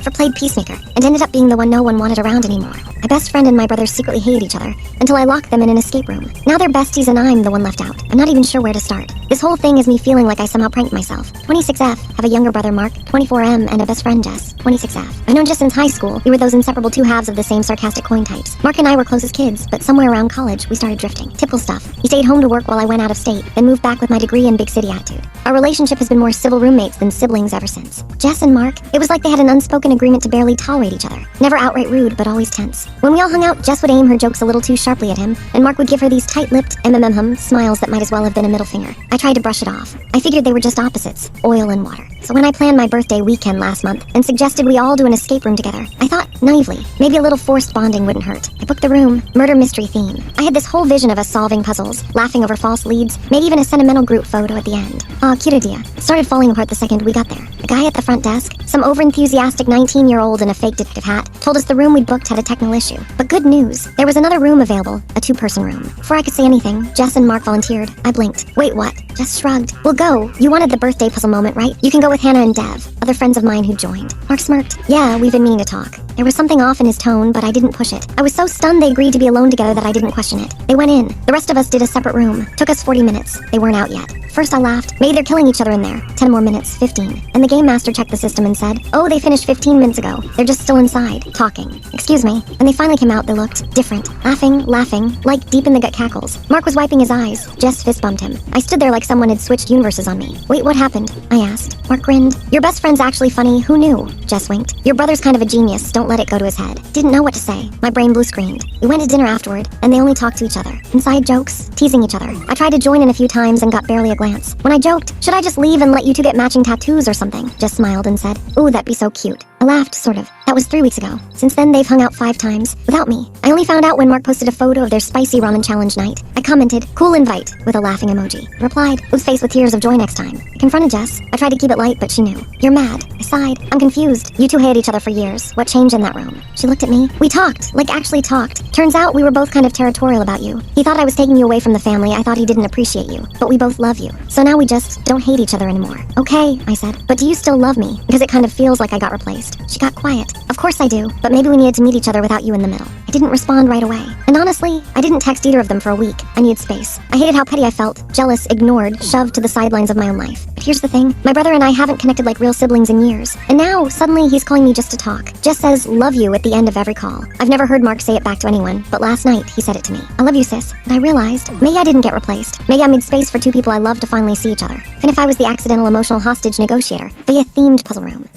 for played peacemaker, and ended up being the one no one wanted around anymore. My best friend and my brother secretly hated each other, until I locked them in an escape room. Now they're besties and I'm the one left out. I'm not even sure where to start. This whole thing is me feeling like I somehow pranked myself. 26F, have a younger brother Mark, 24M, and a best friend Jess, 26F. I've known Jess since high school. We were those inseparable two halves of the same sarcastic coin types. Mark and I were close as kids, but somewhere around college, we started drifting. Typical stuff. He stayed home to work while I went out of state, then moved back with my degree and big city attitude. Our relationship has been more civil roommates than siblings ever since. Jess and Mark, it was like they had an unspoken agreement to barely tolerate each other. Never outright rude, but always tense. When we all hung out, Jess would aim her jokes a little too sharply at him, and Mark would give her these tight-lipped smiles that might as well have been a middle finger. I tried to brush it off. I figured they were just opposites, oil and water. So when I planned my birthday weekend last month and suggested we all do an escape room together, I thought, naively, maybe a little forced bonding wouldn't hurt. I booked the room, murder mystery theme. I had this whole vision of us solving puzzles, laughing over false leads, made even a sentimental group photo at the end. Aw, cute idea. It started falling apart the second we got there. The guy at the front desk, some overenthusiastic 19-year-old in a fake detective hat, told us the room we'd booked had a technical issue. But good news, there was another room available, a two-person room. Before I could say anything, Jess and Mark volunteered. I blinked. Wait, what? Jess shrugged. We'll go. You wanted the birthday puzzle moment, right? You can go with Hannah and Dev, other friends of mine who joined. Mark smirked. Yeah, we've been meaning to talk. There was something off in his tone, but I didn't push it. I was so stunned they agreed to be alone together that I didn't question it. They went in. The rest of us did a separate room. Took us 40 minutes. They weren't out yet. First I laughed. Maybe they're killing each other in there. 10 more minutes, 15. And the game master checked the system and said, oh, they finished 15 minutes ago. They're just still inside, talking. Excuse me. When they finally came out, they looked different. Laughing, like deep in the gut cackles. Mark was wiping his eyes. Jess fist bumped him. I stood there like someone had switched universes on me. Wait, what happened? I asked. Mark grinned. Your best friend's actually funny. Who knew? Jess winked. Your brother's kind of a genius. Don't let it go to his head. Didn't know what to say. My brain blue screened. We went to dinner afterward, and they only talked to each other. Inside jokes, teasing each other. I tried to join in a few times and got barely a glance. When I joked, should I just leave and let you two get matching tattoos or something? Jess smiled and said, ooh, that'd be so cute. I laughed, sort of. That was 3 weeks ago. Since then, they've hung out 5 times, without me. I only found out when Mark posted a photo of their spicy ramen challenge night. I commented, cool invite, with a laughing emoji. Replied, who's faced with tears of joy next time? I confronted Jess. I tried to keep it light, but she knew. You're mad. I sighed. I'm confused. You two hated each other for years. What changed in that room? She looked at me. We talked, like actually talked. Turns out we were both kind of territorial about you. He thought I was taking you away from the family. I thought he didn't appreciate you. But we both love you. So now we just don't hate each other anymore. Okay, I said. But do you still love me? Because it kind of feels like I got replaced. She got quiet. Of course I do, but maybe we needed to meet each other without you in the middle. I didn't respond right away. And honestly, I didn't text either of them for a week. I needed space. I hated how petty I felt, jealous, ignored, shoved to the sidelines of my own life. But here's the thing, my brother and I haven't connected like real siblings in years. And now, suddenly, he's calling me just to talk. Jess says, love you at the end of every call. I've never heard Mark say it back to anyone, but last night, he said it to me. I love you, sis. And I realized, maybe I didn't get replaced. Maybe I made space for two people I love to finally see each other. And if I was the accidental emotional hostage negotiator, via themed puzzle room.